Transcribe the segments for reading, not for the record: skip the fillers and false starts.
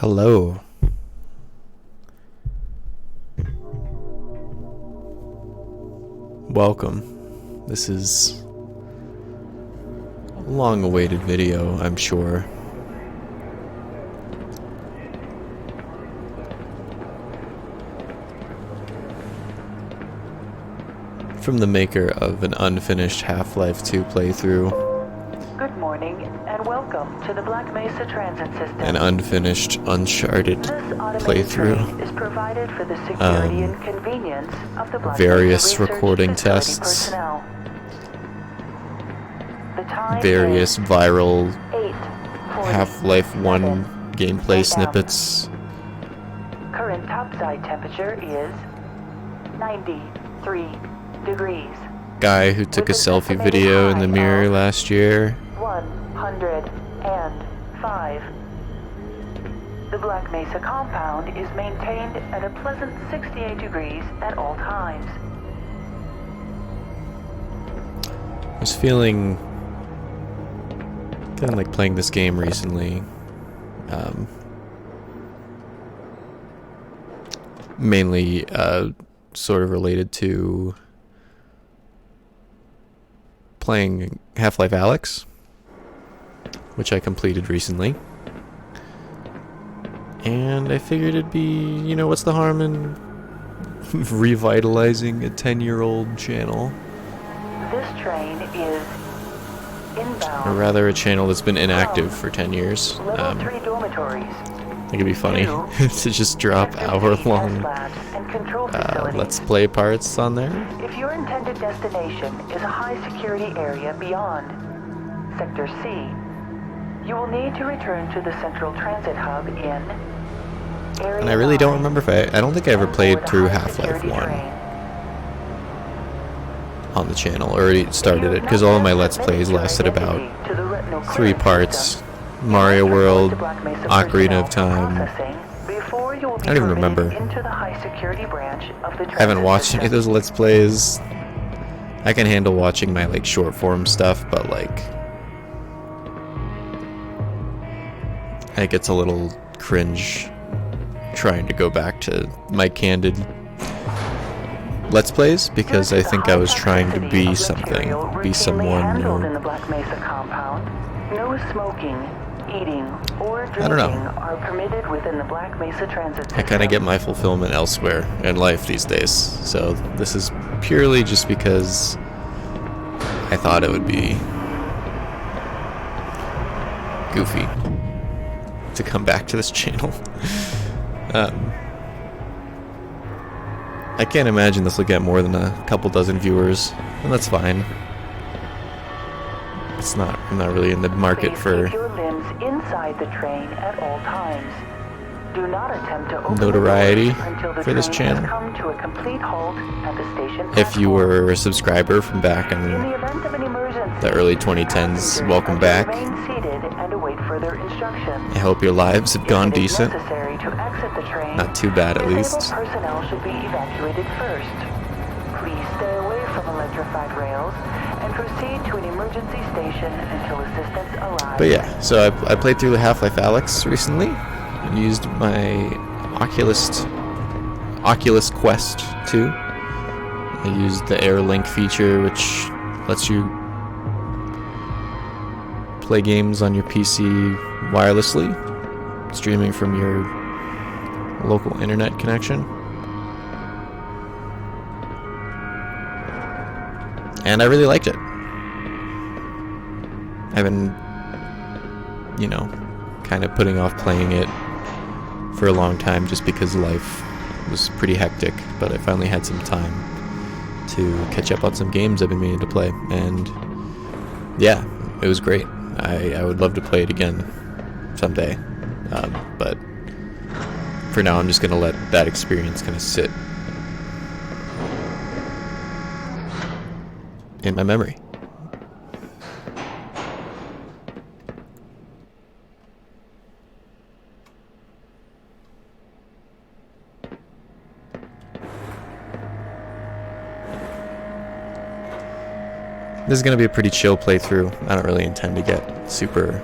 Hello. Welcome. This is a long-awaited video, I'm sure. From the maker of an unfinished Half-Life 2 playthrough. Good morning and welcome to the Black Mesa transit system. An unfinished Uncharted playthrough. Is provided for the security and convenience of the Black various Mesa recording Research tests. personnel. The time Various is viral 8:47. Half-Life 1 gameplay AM. snippets. Current topside temperature is 93 degrees. Guy who took a selfie video in the mirror last year. 105. The Black Mesa compound is maintained at a pleasant 68 degrees at all times. I was feeling like playing this game recently. Mainly sort of related to playing Half-Life Alyx, which I completed recently. And I figured it'd be, what's the harm in revitalizing a 10-year-old channel? This train is inbound. Or rather, a channel that's been inactive for 10 years. Level 3 dormitories. I think it'd be funny to just drop hour-long Let's Play parts on there. If your intended destination is a high-security area beyond Sector C, you will need to return to the Central Transit Hub in Area And I really don't 9 remember if I don't think I ever and played board a through high-security Half-Life 1 train. on the channel, or already started it, because all of my Let's Plays lasted about 3 parts. Mario World, Ocarina of Time. I don't even remember. I haven't watched any of those Let's Plays. I can handle watching my short form stuff, but it gets a little cringe trying to go back to my candid Let's Plays, because I think I was trying to be something, be someone, in the Black Mesa compound. No smoking, eating, or I don't know. drinking are permitted within the Black Mesa transit system. I kind of get my fulfillment elsewhere in life these days, so this is purely just because I thought it would be goofy to come back to this channel. I can't imagine this will get more than a couple dozen viewers, and that's fine. I'm not really in the market Please for keep your limbs inside the train at all times. Do not attempt to open notoriety the doors until the for this train channel. has come to a complete halt at the station If you platform. were a subscriber from back in In the event of an emergency, the early 2010s, welcome passengers back. have to remain seated and await further instructions. I hope your lives have gone If it is decent. necessary to exit the train, Not too bad, at disabled least. personnel should be evacuated first. Please stay away from electrified rails and proceed to an emergency station until assistance arrives. But yeah, so I played through Half-Life Alyx recently and used my Oculus Quest 2. I used the Air Link feature, which lets you play games on your PC wirelessly, streaming from your local internet connection. And I really liked it. I've been, kind of putting off playing it for a long time just because life was pretty hectic, but I finally had some time to catch up on some games I've been meaning to play, and yeah, it was great. I would love to play it again someday, but for now I'm just going to let that experience kind of sit in my memory. This is going to be a pretty chill playthrough. I don't really intend to get super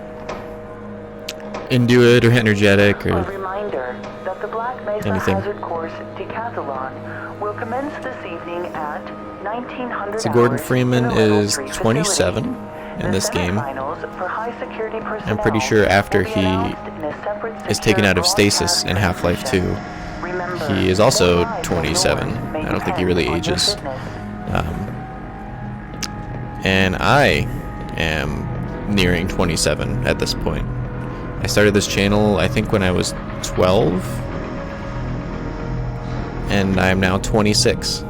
into it or energetic or reminder that the Black Mesa Anything. Hazard Course Decathlon will commence this evening at 1900 So Gordon hours Freeman in the Reynolds is 3 27 facility. in this The game. semifinals for high-security I'm personnel pretty sure after will be he announced in a separate is secure taken out of stasis broadcast in Half-Life 2. transmission. Remember, He is also more lives than 27. yours may I don't think he depend really on your ages. fitness. And I am nearing 27 at this point. I started this channel, I think, when I was 12, and I'm now 26.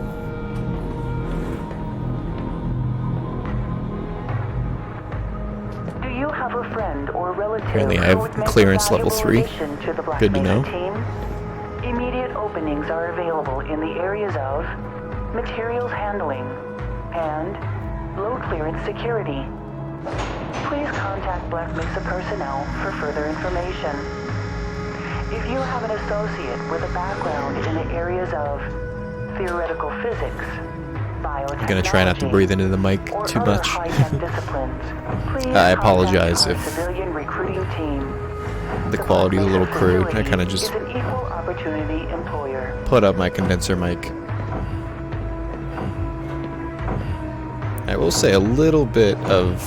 Do you have a friend or relative Apparently I who have would make a clearance level valuable 3. addition to the Black Good to Mesa know. team? Immediate openings are available in the areas of materials handling and low clearance security. Please contact Black Mesa personnel for further information. If you have an associate with a background in the areas of theoretical physics, biotechnology, I'm gonna try not to breathe into the mic or too other much. high-tech disciplines, please I apologize contact our if civilian recruiting team. the quality is a little crude. I kind of Facility just is an equal opportunity employer. put up my condenser mic. I will say a little bit of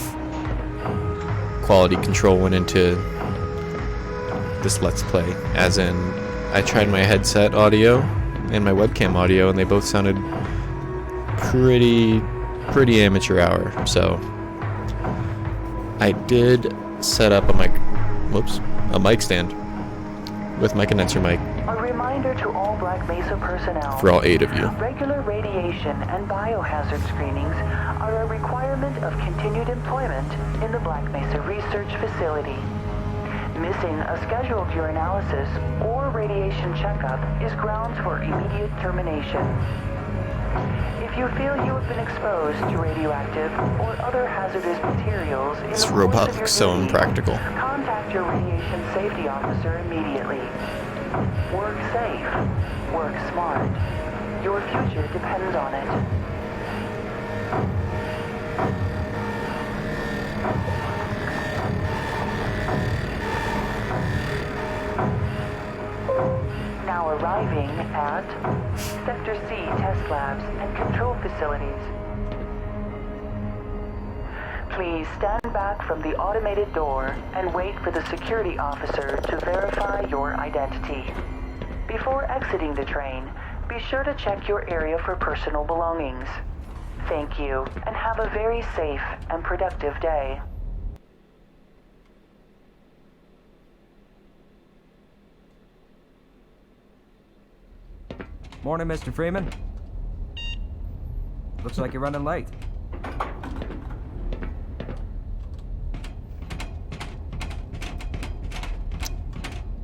quality control went into this Let's Play, as in I tried my headset audio and my webcam audio, and they both sounded pretty amateur hour. So I did set up a mic stand with my condenser mic A reminder to all Black Mesa personnel. for all 8 of you. Regular radiation and biohazard screenings are a requirement of continued employment in the Black Mesa Research Facility. Missing a scheduled urinalysis or radiation checkup is grounds for immediate termination. If you feel you have been exposed to radioactive or other hazardous materials in This the robot course of your looks so duties, impractical. contact your radiation safety officer immediately. Work safe. Work smart. Your future depends on it. Now arriving at Sector C test labs and control facilities. Please stand back from the automated door and wait for the security officer to verify your identity. Before exiting the train, be sure to check your area for personal belongings. Thank you, and have a very safe and productive day. Morning, Mr. Freeman. Looks like you're running late.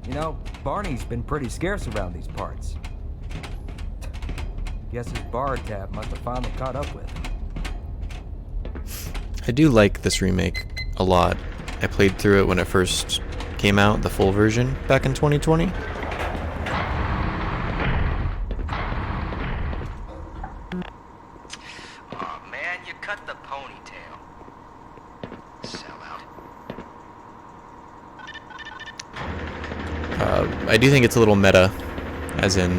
You know, Barney's been pretty scarce around these parts. Guess his bar tab must have finally caught up with him. I do like this remake a lot. I played through it when it first came out, the full version, back in 2020. Aw, man, you cut the ponytail. Sellout. I do think it's a little meta, as in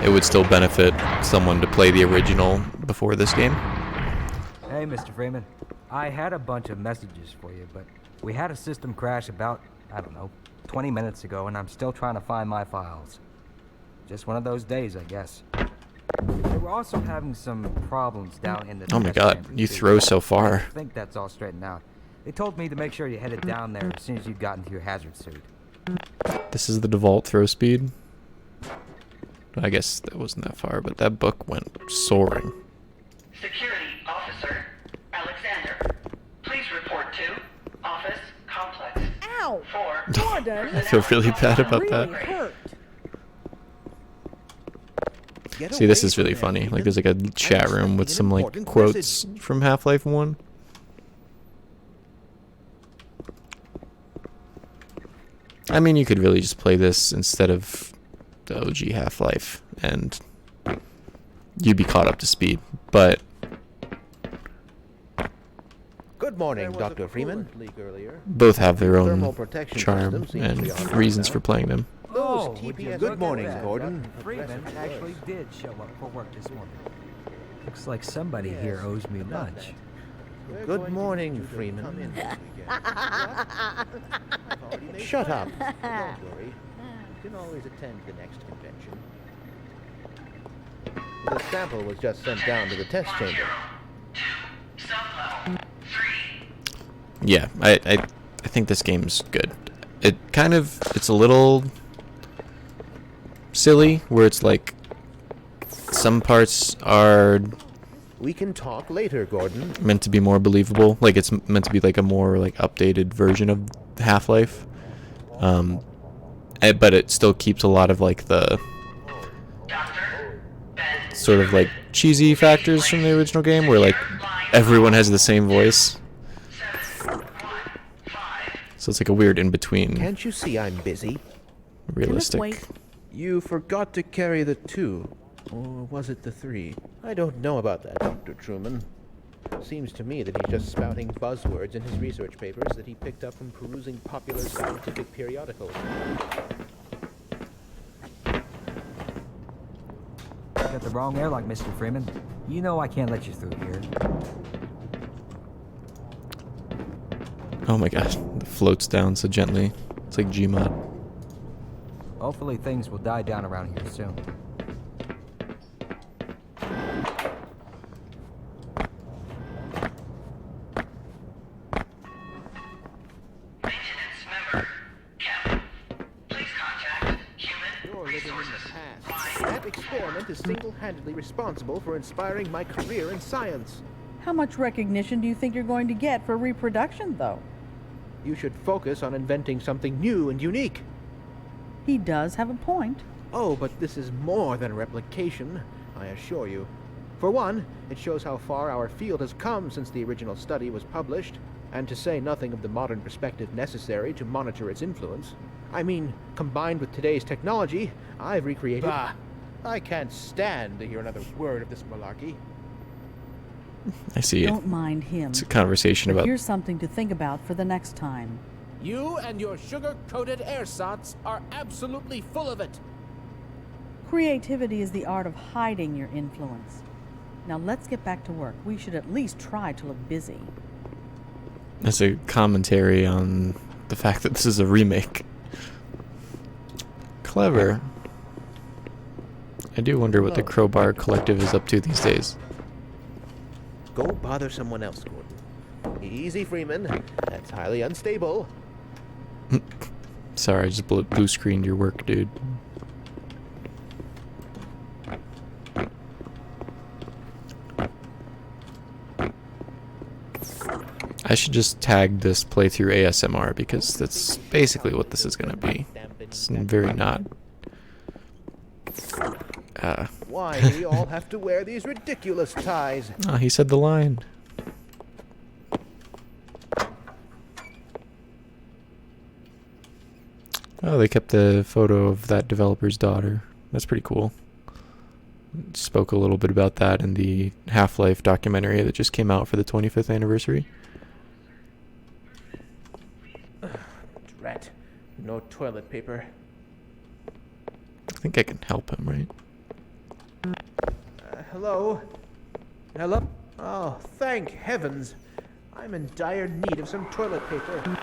it would still benefit someone to play the original before this game. Hey, Mr. Freeman. I had a bunch of messages for you, but we had a system crash about, I don't know, 20 minutes ago, and I'm still trying to find my files. Just one of those days, I guess. They were also having some problems down in the Oh my test god, chamber, you too. throw so far. I think that's all straightened out. They told me to make sure you headed down there as soon as you got into your hazard suit. This is the default throw speed. I guess that wasn't that far, but that book went soaring. Security Officer Alexander, please report to Office Complex. Ow! For Gordon! I feel really bad about Really that. hurt. See, this is really funny. Like, there's like a chat room with some like quotes from Half-Life 1. I mean, you could really just play this instead of the OG Half-Life, and you'd be caught up to speed. But Good morning, Dr. Freeman. both have their Thermal own protection charm system seems to be and on reasons now. for playing them. Though Oh, would you TPS. look Good morning, at that? Gordon. Freeman actually did show up for work this morning. Looks like somebody here owes me lunch. Good morning, Freeman. Shut up. Don't worry. You can always attend the next convention. The sample was just sent down to the test chamber. Yeah, I think this game's good. It's a little silly where it's like some parts are We can talk later, Gordon. meant to be more believable. Like it's meant to be like a more like updated version of Half-Life. But it still keeps a lot of like the sort of like cheesy factors from the original game where like everyone has the same voice. So it's like a weird in between Can't you see I'm busy? realistic. wait? You forgot to carry the 2. Or was it the 3? I don't know about that, Dr. Truman. Seems to me that he's just spouting buzzwords in his research papers that he picked up from perusing popular scientific periodicals. Got the wrong airlock, Mr. Freeman. You know I can't let you through here. Oh my gosh, it floats down so gently. It's like Gmod. Hopefully things will die down around here soon. You're living in the past. That experiment is single-handedly responsible for inspiring my career in science. How much recognition do you think you're going to get for reproduction, though? You should focus on inventing something new and unique. He does have a point. Oh, but this is more than replication, I assure you. For one, it shows how far our field has come since the original study was published, and to say nothing of the modern perspective necessary to monitor its influence. I mean, combined with today's technology, I've recreated... Bah! I can't stand to hear another word of this malarkey. I see it. Don't mind him. It's a conversation But about here's something to think about for the next time. You and your sugar-coated ersatz are absolutely full of it. Creativity is the art of hiding your influence. Now let's get back to work. We should at least try to look busy. as a commentary on the fact that this is a remake. Clever. I do wonder what the Crowbar Collective is up to these days. Go bother someone else, Gordon. Easy, Freeman. That's highly unstable. Sorry, I just blue screened your work, dude. I should just tag this playthrough ASMR because that's basically what this is gonna be. It's very not. Why do we all have to wear these ridiculous ties? Oh, he said the line. Oh, they kept the photo of that developer's daughter. That's pretty cool. Spoke a little bit about that in the Half-Life documentary that just came out for the 25th anniversary. Drat. No toilet paper. I think I can help him, right? Hello? Hello? Oh, thank heavens. I'm in dire need of some toilet paper.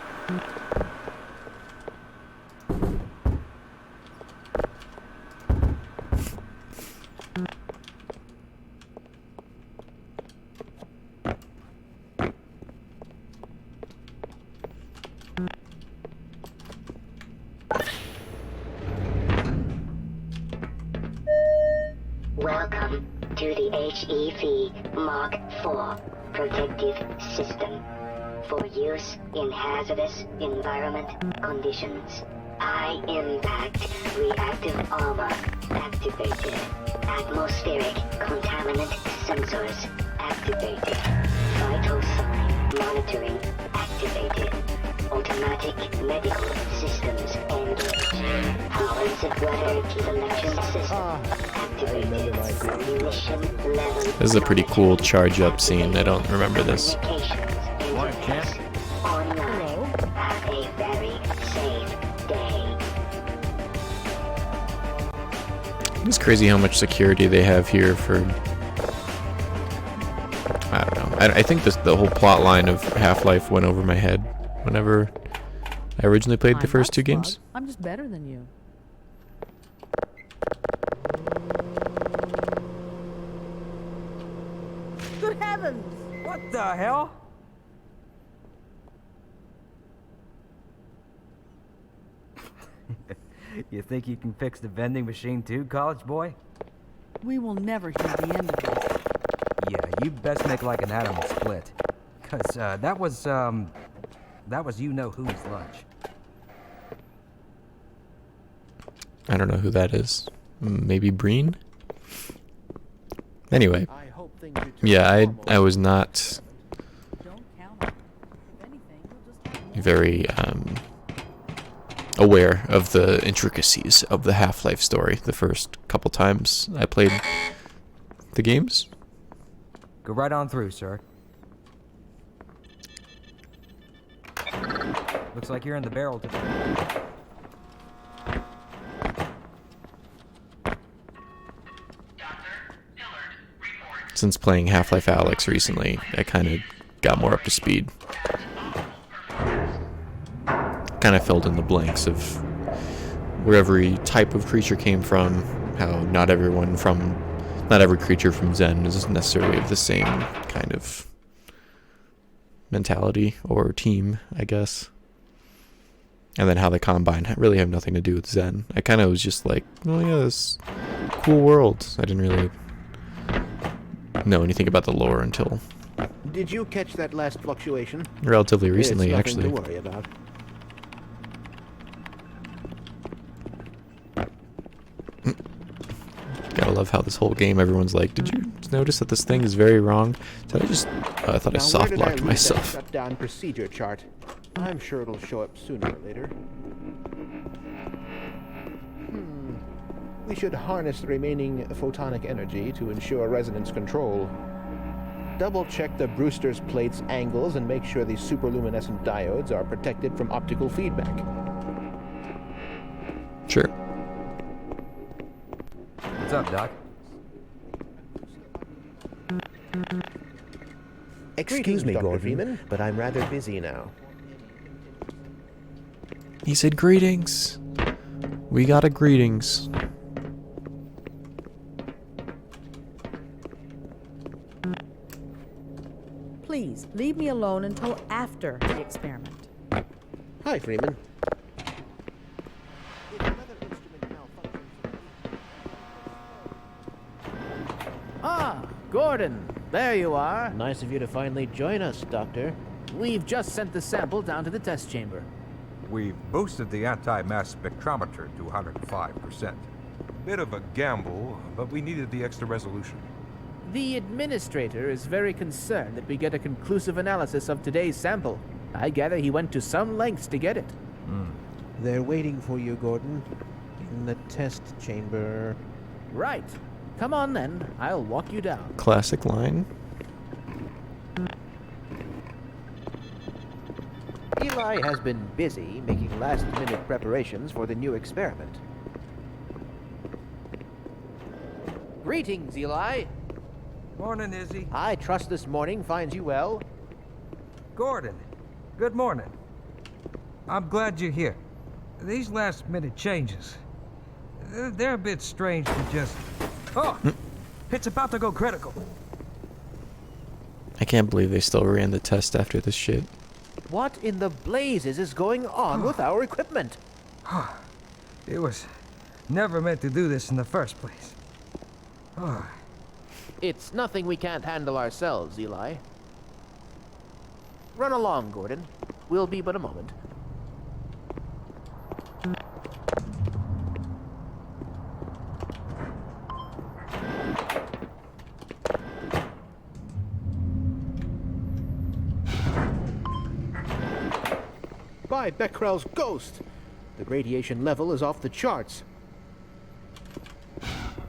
Welcome to the HEV Mark IV protective system for use in hazardous environment conditions. High impact reactive armor activated. Atmospheric contaminant sensors activated. Vital sign monitoring activated. Automatic medical systems engaged. Power supply selection system activated. Mission level. This is a pretty cool charge-up scene. I don't remember this. Morning, champ. Online. Have a very safe day. It's crazy how much security they have here for... I don't know. I think the whole plot line of Half-Life went over my head whenever I originally played the I'm first not two games. smug. I'm just better than you. Good heavens! What the hell? You think you can fix the vending machine too, college boy? We will never hear the end of this. Yeah, you best make like an atom and split. Cause that was you know whose lunch. I don't know who that is. Maybe Breen? Anyway. I hope things return Yeah, to normal. I was not Don't count on it. If anything, you'll just have more. very aware of the intricacies of the Half-Life story the first couple times I played the games. Go right on through, sir. Looks like you're in the barrel today. Since playing Half-Life Alyx recently, I kind of got more up to speed. Kind of filled in the blanks of where every type of creature came from, how not every creature from Zen is necessarily of the same kind of mentality or team, I guess. And then how the Combine really have nothing to do with Zen. I kind of was just like, oh yeah, this cool world. I didn't really know anything about the lore until Did you catch that last fluctuation? relatively recently, it's actually. nothing to worry about. Gotta love how this whole game everyone's like, did you notice that this thing is very wrong? Did I just... I thought I Now, where soft did blocked read myself. That shutdown procedure chart. I'm sure it'll show up sooner or later. We should harness the remaining photonic energy to ensure resonance control. Double-check the Brewster's plate's angles and make sure these superluminescent diodes are protected from optical feedback. Sure. What's up, Doc? Excuse me, Dr. Gordon, Freeman. but I'm rather busy now. He said greetings. We got a greetings. Please, leave me alone until after the experiment. Hi, Freeman. Ah, Gordon, there you are. Nice of you to finally join us, Doctor. We've just sent the sample down to the test chamber. We've boosted the anti-mass spectrometer to 105%. Bit of a gamble, but we needed the extra resolution. The administrator is very concerned that we get a conclusive analysis of today's sample. I gather he went to some lengths to get it. They're waiting for you, Gordon. In the test chamber. Right. Come on then, I'll walk you down. Classic line. Eli has been busy making last-minute preparations for the new experiment. Greetings, Eli. Morning, Izzy. I trust this morning finds you well. Gordon, good morning. I'm glad you're here. These last-minute changes, they're a bit strange to just... Oh! It's about to go critical. I can't believe they still ran the test after this shit. What in the blazes is going on with our equipment? It was never meant to do this in the first place. It's nothing we can't handle ourselves, Eli. Run along, Gordon. We'll be but a moment. By Becquerel's ghost! The radiation level is off the charts.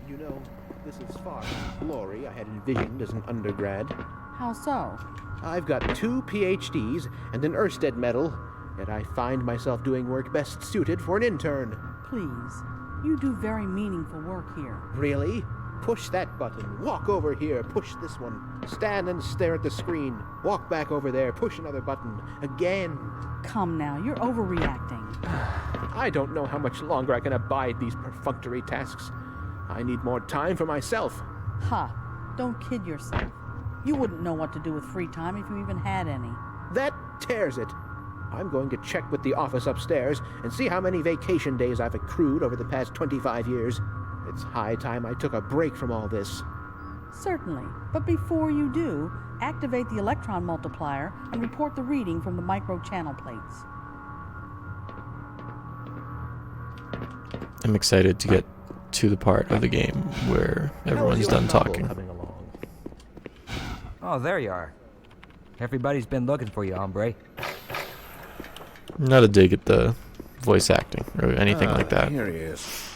You know, this is far from the glory I had envisioned as an undergrad. How so? I've got 2 PhDs and an Ørsted medal, yet I find myself doing work best suited for an intern. Please. You do very meaningful work here. Really? Push that button. Walk over here. Push this one. Stand and stare at the screen. Walk back over there. Push another button. Again. Come now, you're overreacting. I don't know how much longer I can abide these perfunctory tasks. I need more time for myself. Ha! Don't kid yourself. You wouldn't know what to do with free time if you even had any. That tears it. I'm going to check with the office upstairs and see how many vacation days I've accrued over the past 25 years. It's high time I took a break from all this. Certainly, but before you do, activate the electron multiplier and report the reading from the micro-channel plates. I'm excited to get to the part of the game where everyone's done talking. Coming along. Oh, there you are. Everybody's been looking for you, hombre. Not a dig at the voice acting or anything like that. Here he is.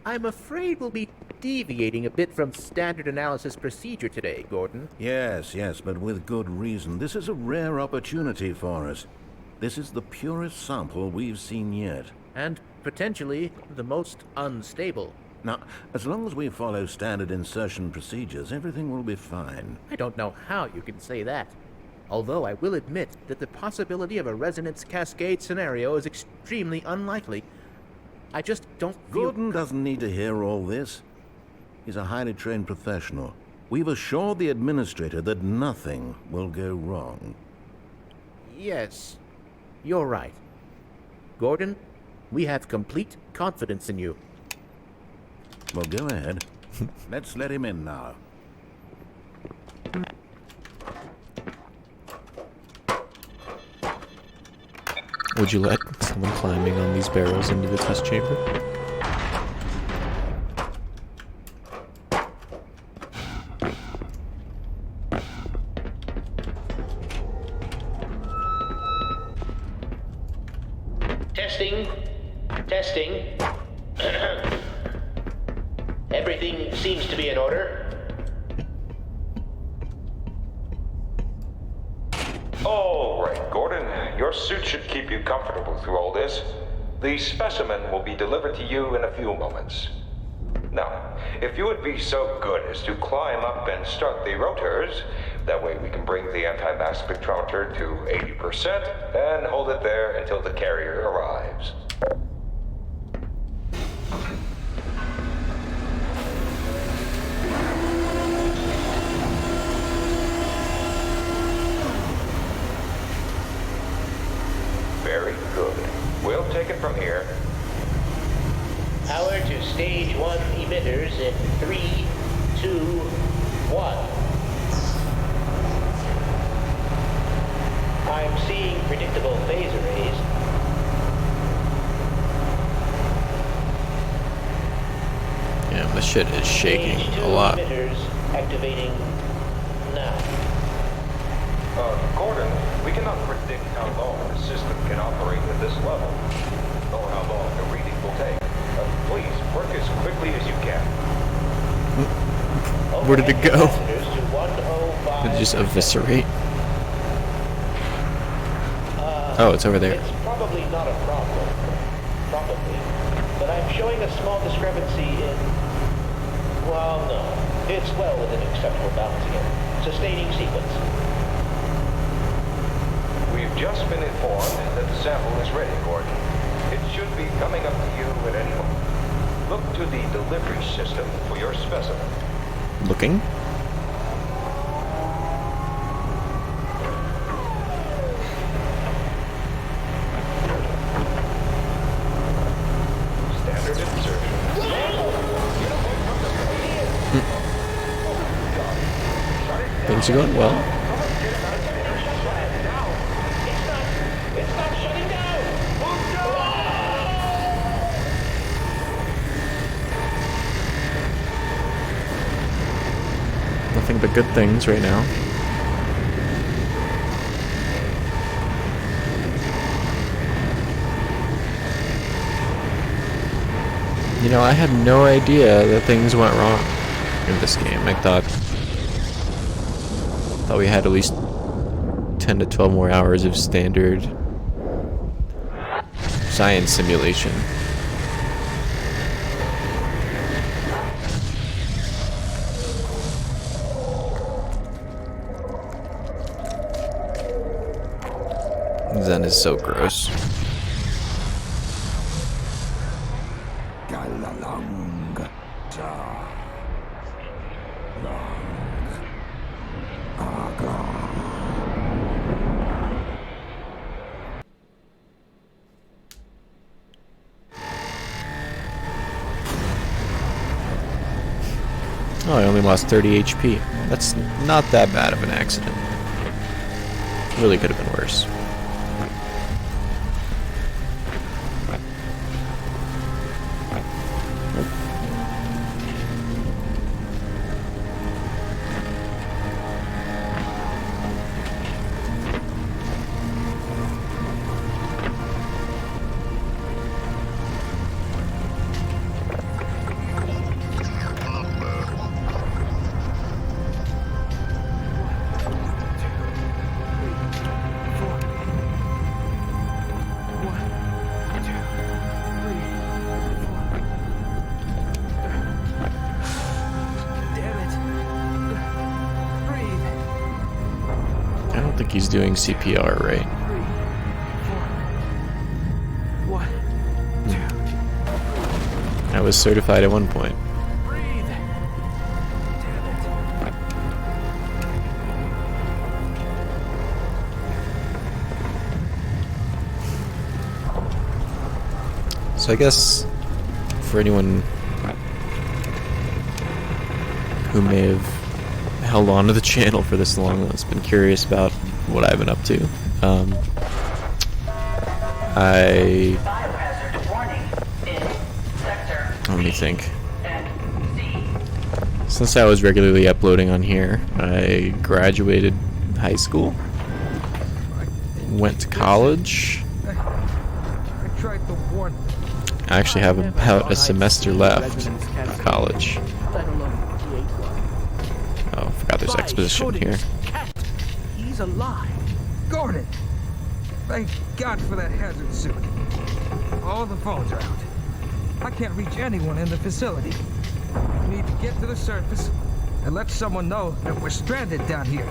I'm afraid we'll be deviating a bit from standard analysis procedure today, Gordon. Yes, but with good reason. This is a rare opportunity for us. This is the purest sample we've seen yet. And potentially the most unstable. Now, as long as we follow standard insertion procedures, everything will be fine. I don't know how you can say that. Although I will admit that the possibility of a resonance cascade scenario is extremely unlikely. I just don't feel... Gordon doesn't need to hear all this. He's a highly trained professional. We've assured the administrator that nothing will go wrong. Yes, you're right. Gordon, we have complete confidence in you. Well, go ahead. Let's let him in now. Would you let someone climbing on these barrels into the test chamber? Testing. Everything seems to be in order. All right, Gordon. Your suit should keep you comfortable through all this. The specimen will be delivered to you in a few moments. Now, if you would be so good as to climb up and start the rotors, that way we can bring the anti-mass spectrometer to 80% and hold it there until the carrier arrives. Very good. We'll take it from here. Power to stage 1 emitters in 3, 2, 1. I'm seeing predictable phase arrays. Yeah, the shit is shaking Stage 2 a lot. emitters activating now. Gordon, we cannot predict how long the system can operate at this level, nor how long the reading will take. Please, work as quickly as you can. Where did it go? Passengers to 105. Did it just eviscerate? Oh, it's over there. It's probably not a problem. Probably. But I'm showing a small discrepancy in... Well, no. It's well within acceptable bounds again. Sustaining sequence. We've just been informed that the sample is ready, Gordon. It should be coming up to you at any moment. Look to the delivery system for your specimen. Looking? Standard insertion. Things are going well. It's not shutting down! Nothing but good things right now. You know, I had no idea that things went wrong in this game. I thought we had at least 10 to 12 more hours of standard science simulation. Zen is so gross. Oh, I only lost 30 HP. That's not that bad of an accident. Really could have been worse. I don't think he's doing CPR right. I was certified at one point. So I guess for anyone who may have held on to the channel for this long that's been curious about what I've been up to, let me think. Since I was regularly uploading on here, I graduated high school, went to college. I actually have about a semester left of college. Oh, I forgot there's exposition here. He's alive. Gordon! Thank God for that hazard suit. All the phones are out. I can't reach anyone in the facility. We need to get to the surface and let someone know that we're stranded down here.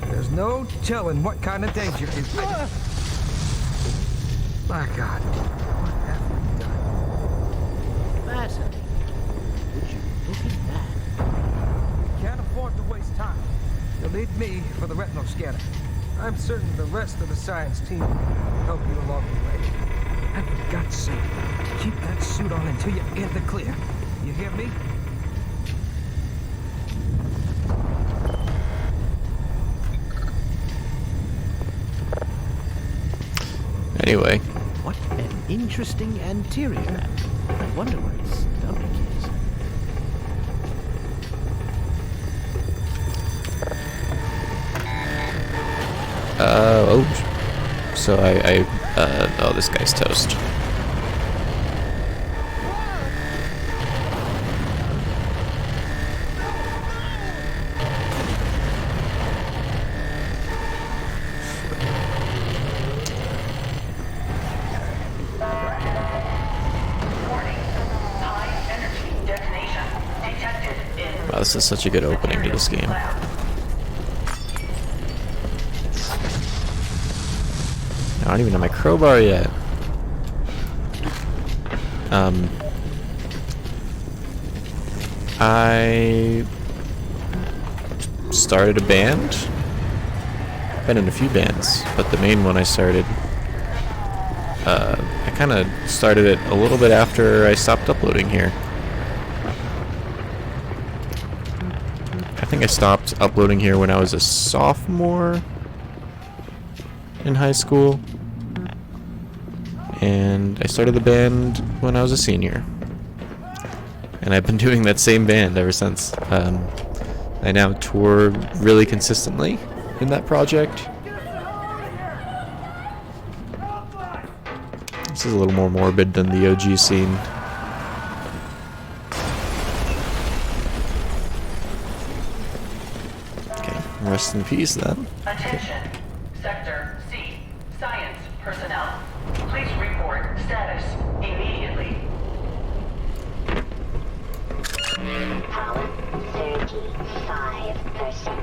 There's no telling what kind of danger is. My God, what have we done? Fascinating. Would you look at that? Can't afford to waste time. You'll need me for the retinal scanner. I'm certain the rest of the science team will help you along the way. And for God's sake, keep that suit on until you're in the clear. You hear me? Anyway. What an interesting anterior map. I wonder where his stomach is. Oh. So oh, this guy's toast. Wow, this is such a good opening to this game. I don't even have my crowbar yet. I started a band. Been in a few bands, but the main one I started, I kind of started it a little bit after I stopped uploading here. I think I stopped uploading here when I was a sophomore in high school, and I started the band when I was a senior, and I've been doing that same band ever since. I now tour really consistently in that project. This is a little more morbid than the OG scene. Okay, rest in peace then. Attention, Sector C, science personnel. Please report status immediately. Power 35%.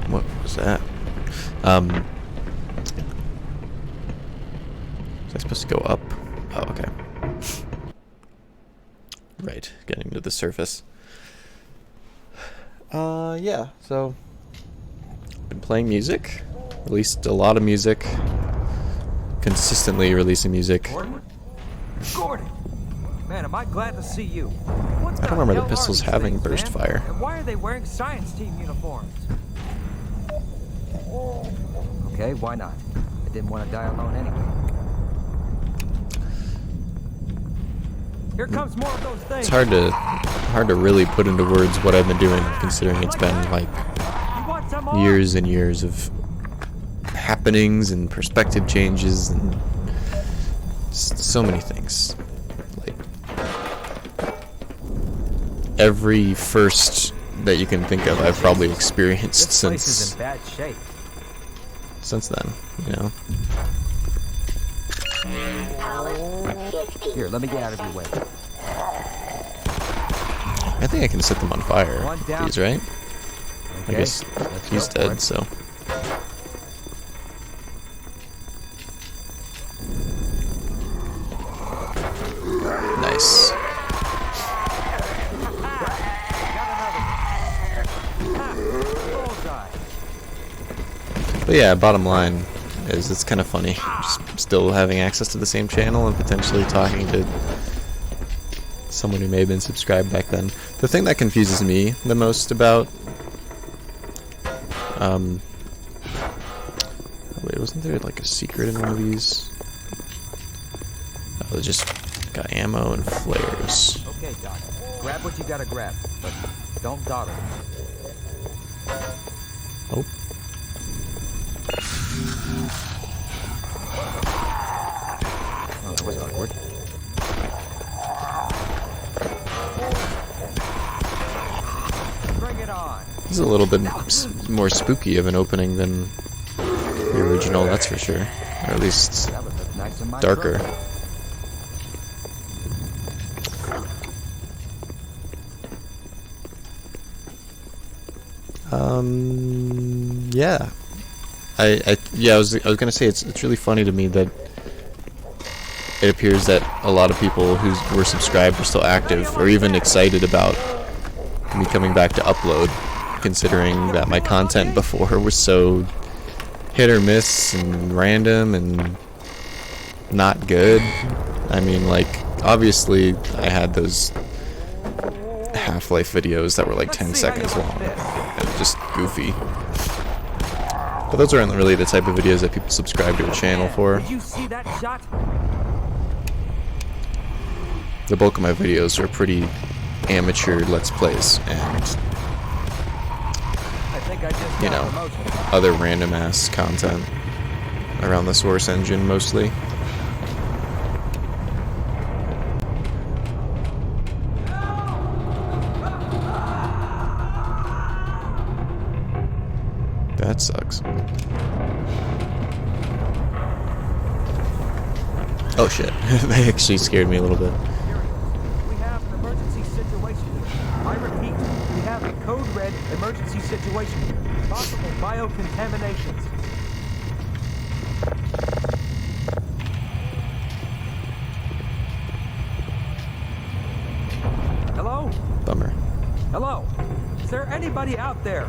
What was that? Was I supposed to go up? Oh, okay. Right, getting to the surface. Yeah, so been playing music, released a lot of music, consistently releasing music. Gordon? Gordon! Man, am I glad to see you. What I don't remember the hell pistols are these having things, burst man? fire. And why are they wearing science team uniforms? Okay, why not? I didn't want to die alone anyway. Here comes more of those things. It's hard to really put into words what I've been doing, considering it's been like years and years of happenings and perspective changes and so many things. Like every first that you can think of, I've probably experienced This place is since in bad shape. then, you know. Here, let me get out of your way. I think I can set them on fire. One down. These, right? I Okay, guess let's he's go for dead, it. so. Nice. But yeah, bottom line is it's kind of funny. Just still having access to the same channel and potentially talking to someone who may have been subscribed back then. The thing that confuses me the most about wait, wasn't there like a secret in one of these? Oh, they just got ammo and flares. Okay, Doc. Grab what you gotta grab, but don't dawdle. Oh. Oh, that was awkward. Bring it on. This is a little bit more spooky of an opening than the original, that's for sure. Or at least That would look nice in my darker. truck. Yeah. I was gonna say it's really funny to me that it appears that a lot of people who were subscribed are still active or even excited about me coming back to upload, considering that my content before was so hit or miss and random and not good. I mean, like, obviously I had those Half-Life videos that were like 10 seconds long and just goofy. But those aren't really the type of videos that people subscribe to a channel for. Did you see that shot? The bulk of my videos are pretty amateur Let's Plays and, I think I just you got know, promotion. other random ass content around the Source engine mostly. That sucks. Oh shit, they actually scared me a little bit. We have an emergency situation here. I repeat, we have a code red emergency situation here. Possible biocontaminations. Hello? Bummer. Hello? Is there anybody out there?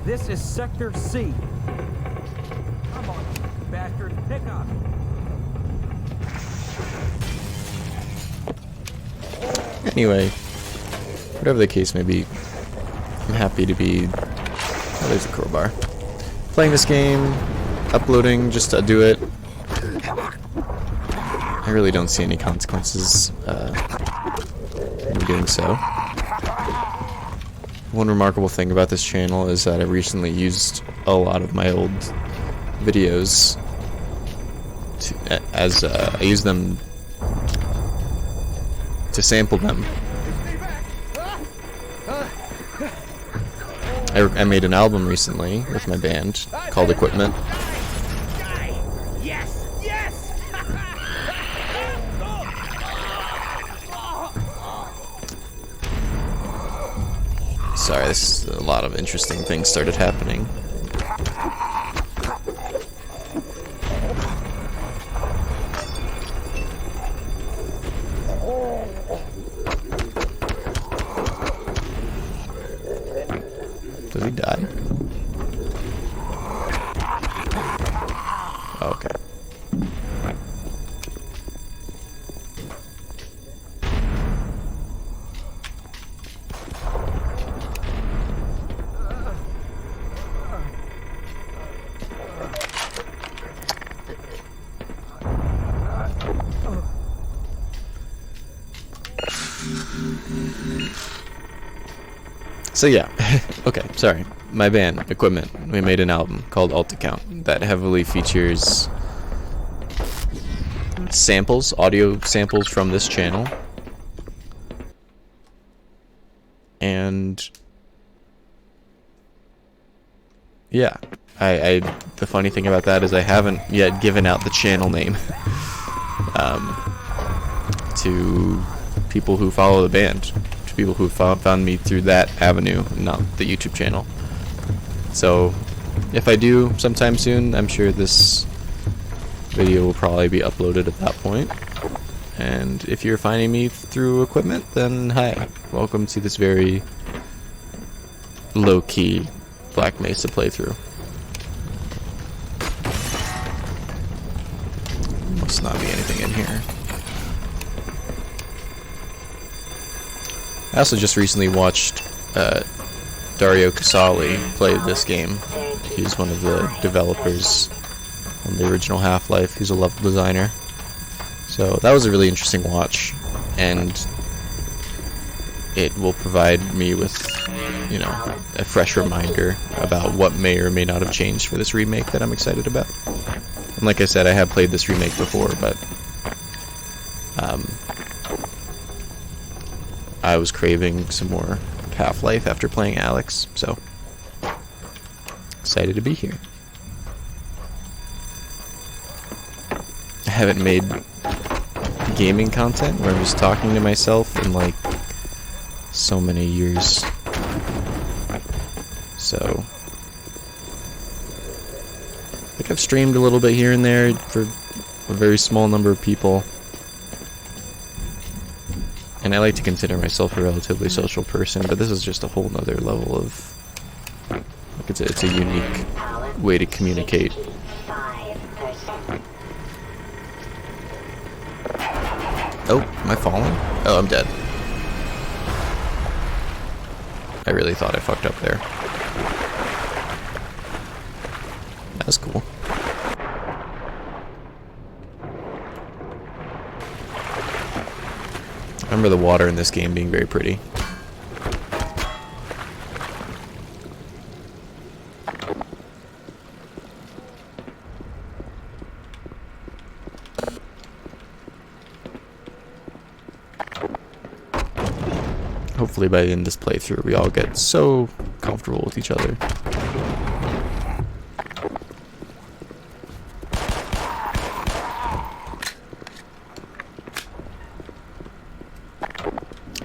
This is Sector C. Come on, bastard, pick up. Anyway, whatever the case may be, I'm happy to be... Oh, there's a crowbar. Playing this game, uploading just to do it. I really don't see any consequences in doing so. One remarkable thing about this channel is that I recently used a lot of my old videos I use them to sample them. I made an album recently with my band called Equipment. Yes! Yes! Sorry, a lot of interesting things started happening. Does he die? Oh, okay. So yeah, okay, sorry. My band, Equipment, we made an album called Alt Account that heavily features samples, audio samples from this channel. And yeah, the funny thing about that is I haven't yet given out the channel name to people who follow the band. People who found me through that avenue, not the YouTube channel. So if I do sometime soon, I'm sure this video will probably be uploaded at that point. And if you're finding me through Equipment, then hi, welcome to this very low-key Black Mesa playthrough. Must not be anything in here. I also just recently watched Dario Casali play this game. He's one of the developers on the original Half-Life. He's a level designer. So that was a really interesting watch, and it will provide me with, you know, a fresh reminder about what may or may not have changed for this remake that I'm excited about. And like I said, I have played this remake before, but I was craving some more Half-Life after playing Alex, so excited to be here. I haven't made gaming content where I'm just talking to myself in like so many years. So I think I've streamed a little bit here and there for a very small number of people. And I like to consider myself a relatively social person, but this is just a whole nother level of, like, it's a unique way to communicate. Oh, am I falling? Oh, I'm dead. I really thought I fucked up there. That was cool. I remember the water in this game being very pretty. Hopefully by the end of this playthrough we all get so comfortable with each other.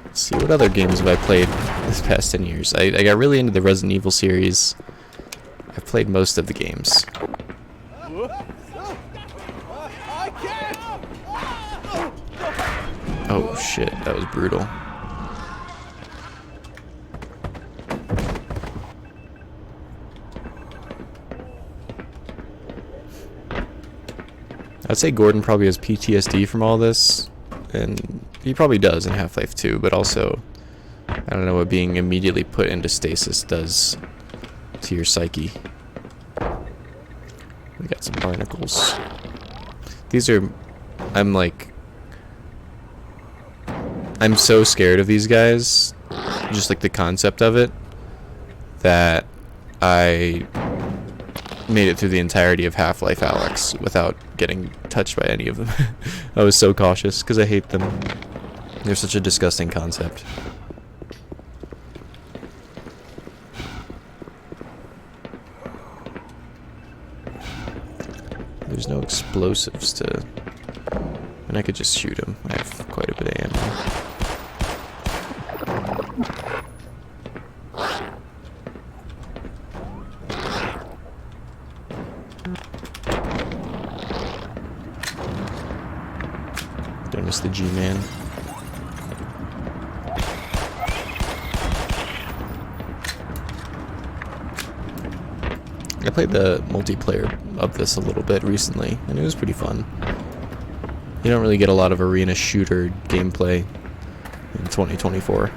Let's see, what other games have I played this past 10 years? I got really into the Resident Evil series. I've played most of the games. Oh shit, that was brutal. I'd say Gordon probably has PTSD from all this, and he probably does in Half-Life 2, but also, I don't know what being immediately put into stasis does to your psyche. We got some barnacles. These are, I'm so scared of these guys, just like the concept of it, that I made it through the entirety of Half-Life Alyx without getting touched by any of them. I was so cautious because I hate them. They're such a disgusting concept. There's no explosives to... And I could just shoot him. I have quite a bit of ammo. the G-Man. I played the multiplayer of this a little bit recently, and it was pretty fun. You don't really get a lot of arena shooter gameplay in 2024.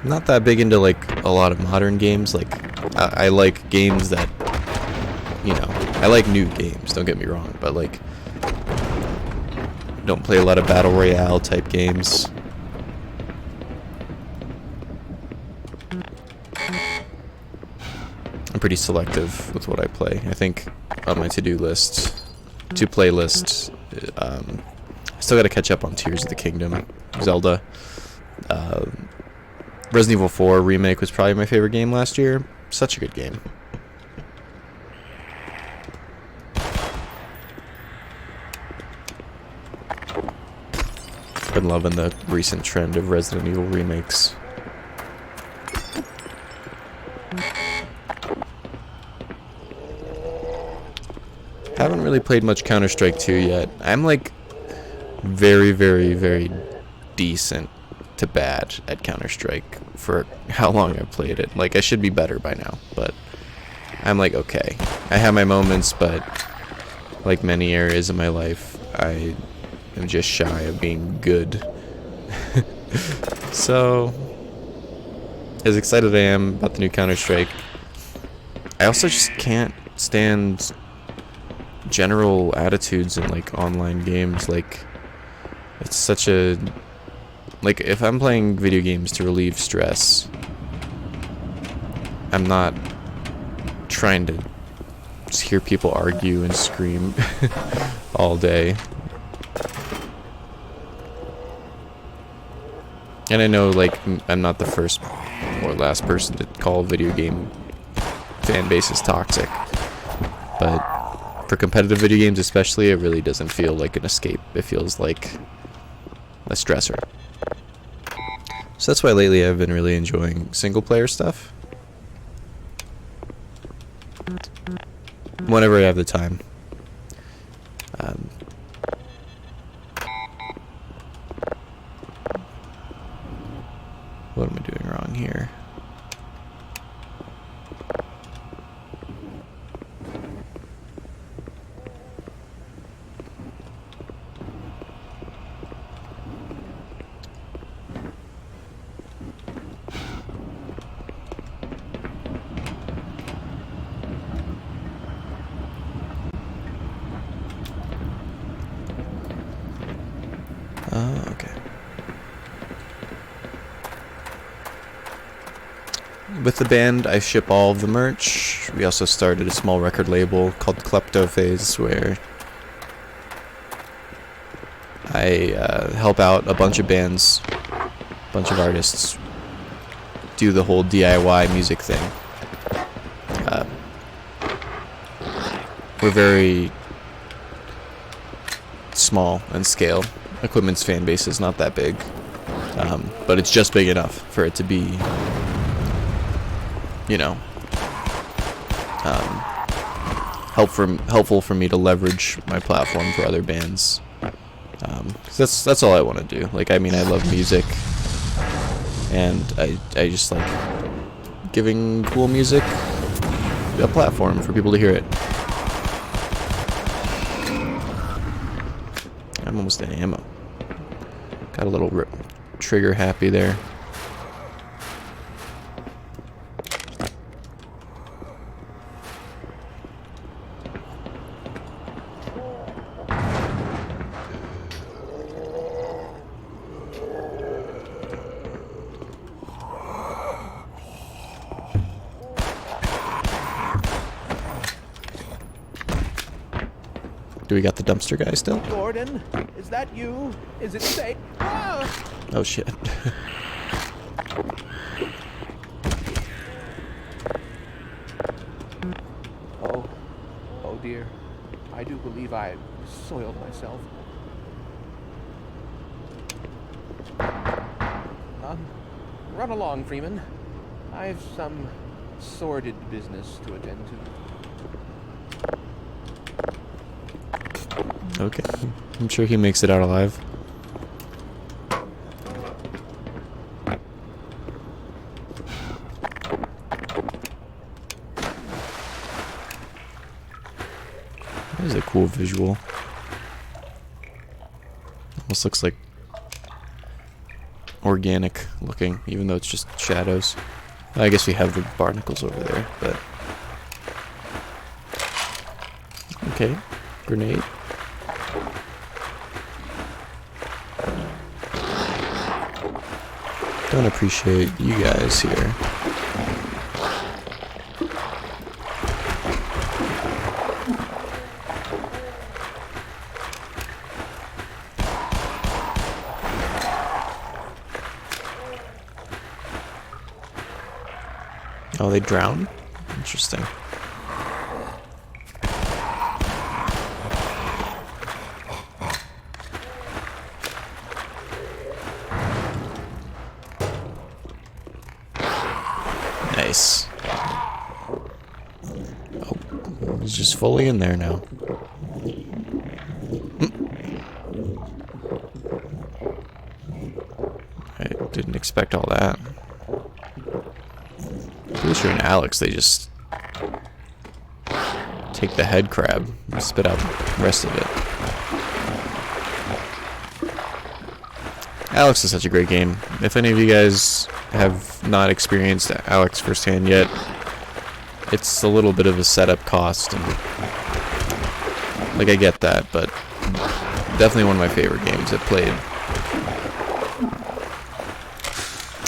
Not that big into like a lot of modern games. Like I like games that, you know, I like new games, don't get me wrong, but like don't play a lot of battle royale type games. I'm pretty selective with what I play. I think on my to-do list, to-play list, I still gotta catch up on Tears of the Kingdom, Zelda. Resident Evil 4 Remake was probably my favorite game last year. Such a good game. Been loving the recent trend of Resident Evil remakes. Haven't really played much Counter-Strike 2 yet. I'm like very, very, very decent to bad at Counter-Strike for how long I've played it. Like, I should be better by now, but I'm like, okay. I have my moments, but like many areas of my life, I am just shy of being good. So, as excited I am about the new Counter-Strike, I also just can't stand general attitudes in like online games. Like, it's such a, like, if I'm playing video games to relieve stress, I'm not trying to just hear people argue and scream all day. And I know, like, I'm not the first or last person to call video game fan bases toxic, but for competitive video games especially, it really doesn't feel like an escape. It feels like a stressor. So that's why lately I've been really enjoying single player stuff. Whenever I have the time. What am I doing wrong here? Okay. With the band, I ship all of the merch. We also started a small record label called Klepto Phase, where I help out a bunch of bands, a bunch of artists, do the whole DIY music thing. We're very small in scale. Equipment's fan base is not that big, but it's just big enough for it to be, you know, helpful for me to leverage my platform for other bands. 'Cause that's all I want to do. Like, I mean, I love music, and I just like giving cool music a platform for people to hear it. I'm almost at ammo. Got a little trigger happy there. Do we got the dumpster guy still? Gordon, is that you? Is it safe? Ah! Oh shit. Oh dear. I do believe I soiled myself. Run along, Freeman. I've some sordid business to attend to. Okay. I'm sure he makes it out alive. That is a cool visual. Almost looks like organic looking, even though it's just shadows. I guess we have the barnacles over there, but... Okay. Grenade. Don't appreciate you guys here. Oh, they drown? Interesting. Nice. Oh, he's just fully in there now. I didn't expect all that. Pretty sure in Alex they just take the head crab and spit out the rest of it. Alex is such a great game. If any of you guys have not experienced Alex firsthand yet, it's a little bit of a setup cost, and like I get that, but definitely one of my favorite games I've played.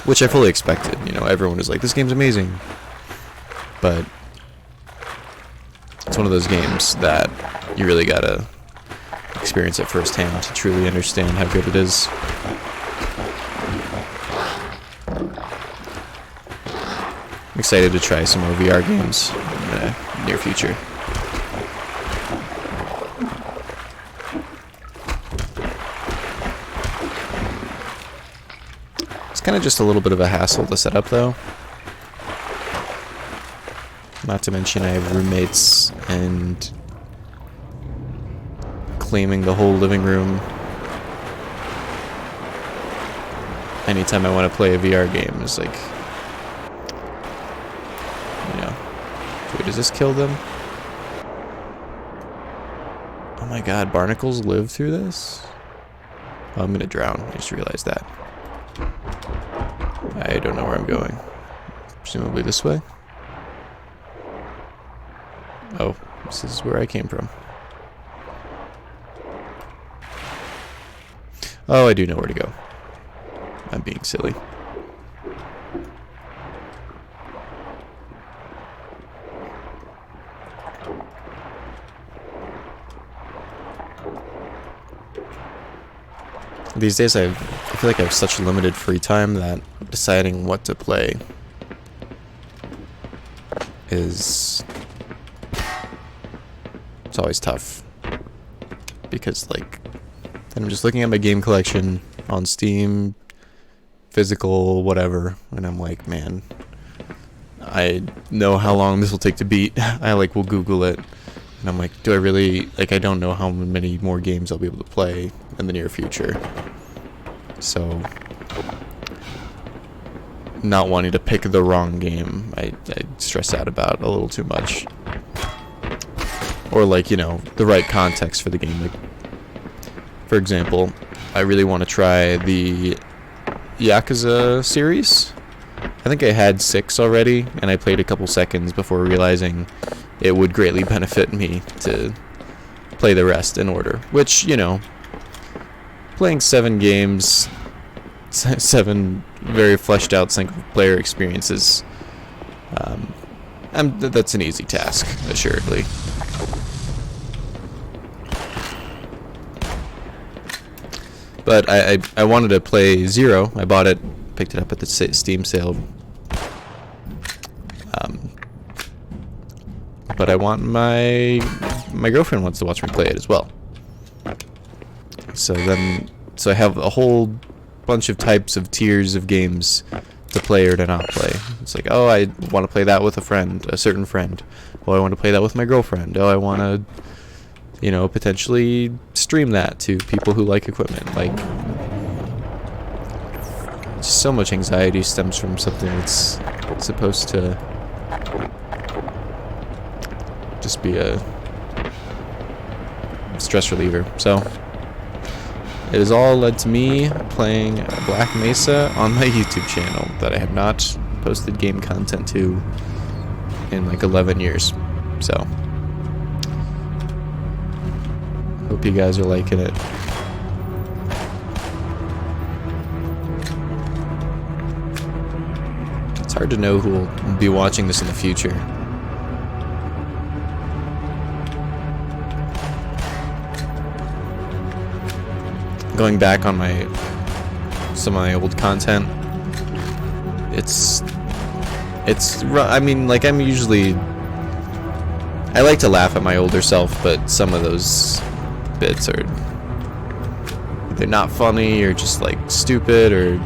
Which I fully expected, you know, everyone was like, this game's amazing. But it's one of those games that you really gotta experience it firsthand to truly understand how good it is. I'm excited to try some more VR games in the near future. It's kind of just a little bit of a hassle to set up, though. Not to mention I have roommates, and claiming the whole living room anytime I want to play a VR game is like, you know. Wait, does this kill them? Oh my god, barnacles live through this? Oh, I'm gonna drown. I just realized that. I don't know where I'm going. Presumably this way? Oh, this is where I came from. Oh, I do know where to go. I'm being silly. These days I feel like I have such limited free time that deciding what to play is... it's always tough. Because, like, then I'm just looking at my game collection on Steam, physical, whatever, and I'm like, man, I know how long this will take to beat. I, like, will Google it, and I'm like, do I really, like, I don't know how many more games I'll be able to play in the near future. So, not wanting to pick the wrong game, I stress out about a little too much. Or, like, you know, the right context for the game. Like, for example, I really want to try the Yakuza series. I think I had 6 already, and I played a couple seconds before realizing it would greatly benefit me to play the rest in order. Which, you know, playing 7 games, 7 very fleshed out single-player experiences, that's an easy task, assuredly. But I wanted to play Zero. I bought it, picked it up at the Steam sale. But I want my girlfriend wants to watch me play it as well. So I have a whole bunch of types of tiers of games to play or to not play. It's like, oh, I want to play that with a friend, a certain friend. Oh, I want to play that with my girlfriend. Oh, I want to you know, potentially stream that to people who like equipment. Like, so much anxiety stems from something that's supposed to just be a stress reliever. So it has all led to me playing Black Mesa on my YouTube channel that I have not posted game content to in like 11 years. So hope you guys are liking it. It's hard to know who will be watching this in the future. Going back on some of my old content, I mean, like, I like to laugh at my older self, but some of those bits are either not funny or just like stupid or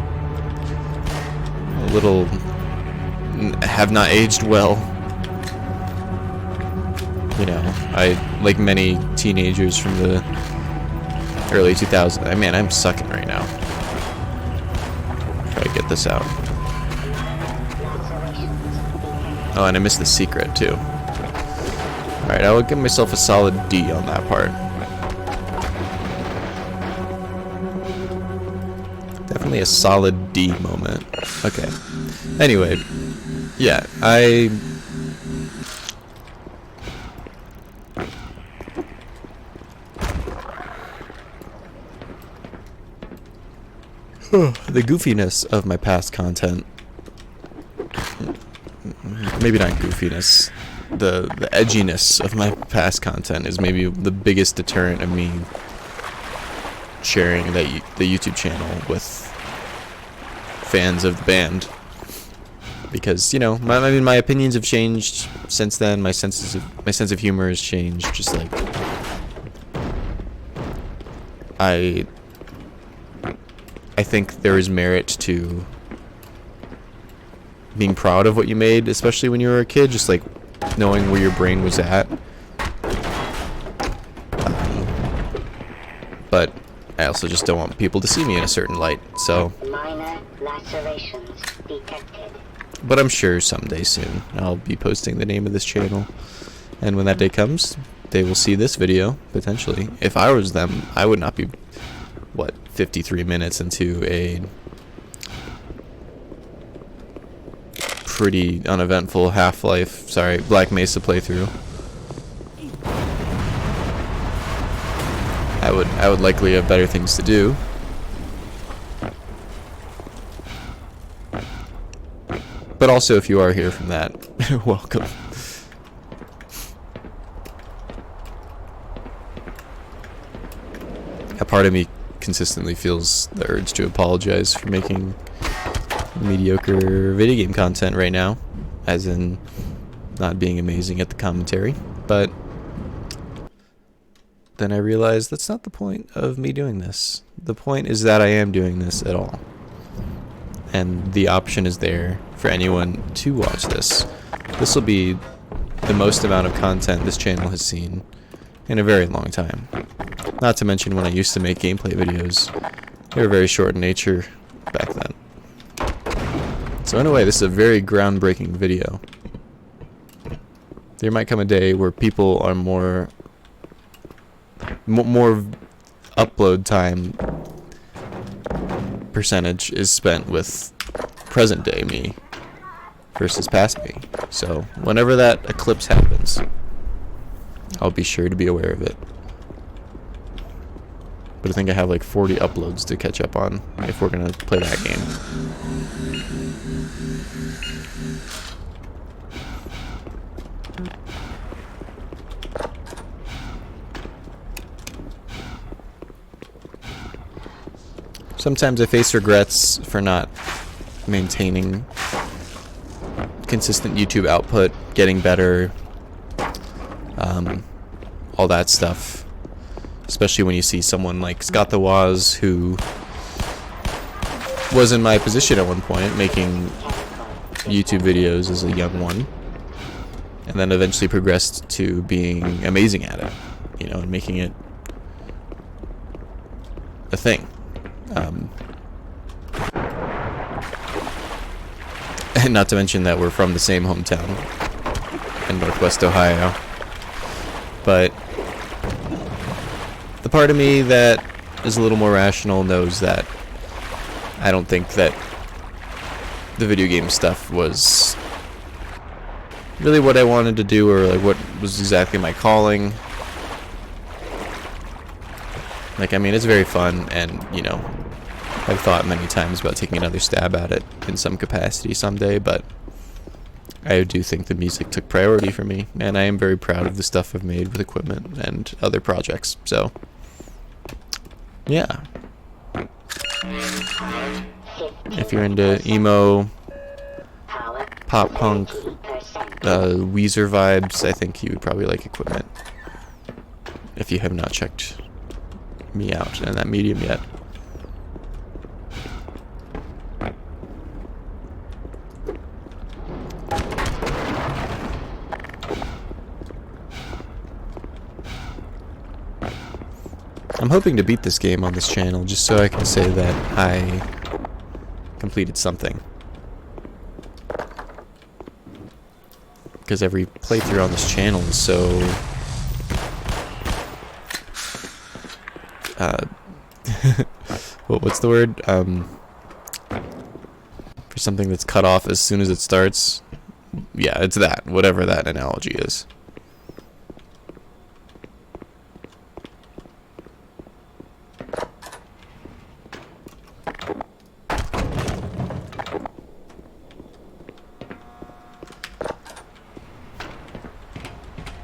a little have not aged well. You know, like many teenagers from the early 2000s. I mean, I'm sucking right now. Try to get this out. Oh, and I missed the secret too. Alright, I will give myself a solid D on that part. Definitely a solid D moment. Okay. Anyway, yeah, the goofiness of my past content, maybe not goofiness, the edginess of my past content is maybe the biggest deterrent of me sharing the YouTube channel with fans of the band. Because, you know, my opinions have changed since then. My sense of humor has changed. Just like I think there is merit to being proud of what you made, especially when you were a kid, just like knowing where your brain was at. But I also just don't want people to see me in a certain light, so. Minor lacerations detected. But I'm sure someday soon I'll be posting the name of this channel, and when that day comes, they will see this video, potentially. If I was them, I would not be, 53 minutes into a pretty uneventful Black Mesa playthrough. I would likely have better things to do. But also, if you are here from that, welcome. A part of me consistently feels the urge to apologize for making mediocre video game content right now, as in not being amazing at the commentary, but then I realized that's not the point of me doing this. The point is that I am doing this at all, and the option is there for anyone to watch this. This will be the most amount of content this channel has seen in a very long time. Not to mention when I used to make gameplay videos, they were very short in nature back then. So in a way, this is a very groundbreaking video. There might come a day where people are more upload time percentage is spent with present day me versus past me. So whenever that eclipse happens, I'll be sure to be aware of it. But I think I have like 40 uploads to catch up on if we're gonna play that game. Sometimes I face regrets for not maintaining consistent YouTube output, getting better, all that stuff. Especially when you see someone like Scott the Waz, who was in my position at one point, making YouTube videos as a young one, and then eventually progressed to being amazing at it. you know, and making it a thing. And not to mention that we're from the same hometown in Northwest Ohio. But the part of me that is a little more rational knows that I don't think that the video game stuff was really what I wanted to do, or like what was exactly my calling. Like, I mean, it's very fun, and, you know, I've thought many times about taking another stab at it in some capacity someday, but I do think the music took priority for me, and I am very proud of the stuff I've made with equipment and other projects, so yeah. If you're into emo, pop punk, Weezer vibes, I think you would probably like equipment, if you have not checked me out in that medium yet. I'm hoping to beat this game on this channel just so I can say that I completed something. Because every playthrough on this channel is so what's the word? For something that's cut off as soon as it starts. Yeah, it's that, whatever that analogy is.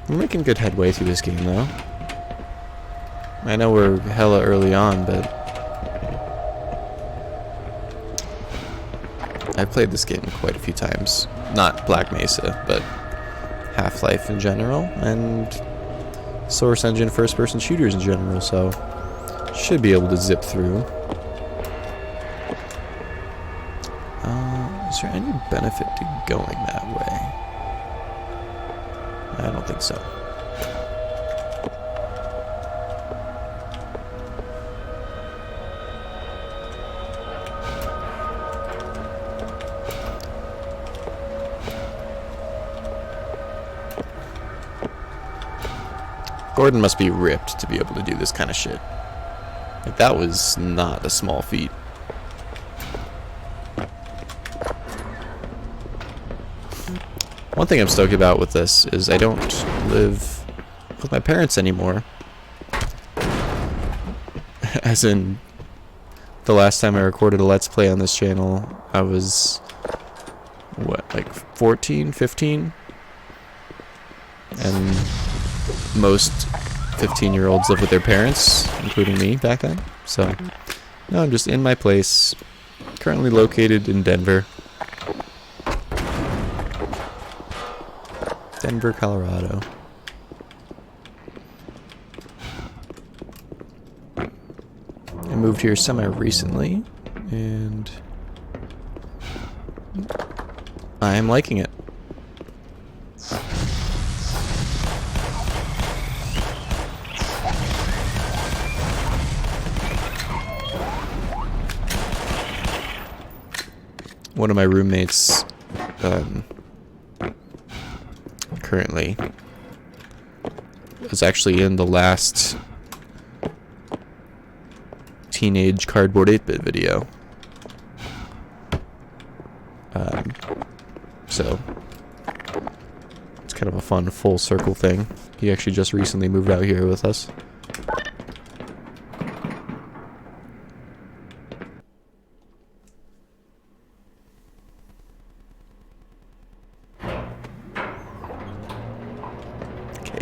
We're making good headway through this game, though. I know we're hella early on, but I've played this game quite a few times. Not Black Mesa, but Half-Life in general, and Source Engine first-person shooters in general, so should be able to zip through. Is there any benefit to going that way? I don't think so. Gordon must be ripped to be able to do this kind of shit. Like, that was not a small feat. One thing I'm stoked about with this is I don't live with my parents anymore. As in, the last time I recorded a Let's Play on this channel, I was, what, like 14, 15? And most 15-year-olds live with their parents, including me back then. So, now I'm just in my place, currently located in Denver. Denver, Colorado. I moved here semi-recently, and I am liking it. One of my roommates, currently is actually in the last teenage cardboard 8-bit video. So it's kind of a fun full circle thing. He actually just recently moved out here with us.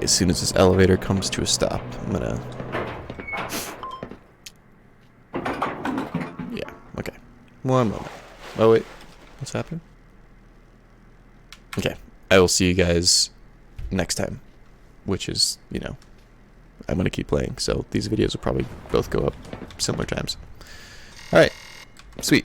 As soon as this elevator comes to a stop, I'm gonna... Yeah, okay. One moment. Oh, wait. What's happening? Okay. I will see you guys next time. Which is, you know, I'm gonna keep playing, so these videos will probably both go up similar times. Alright. Sweet.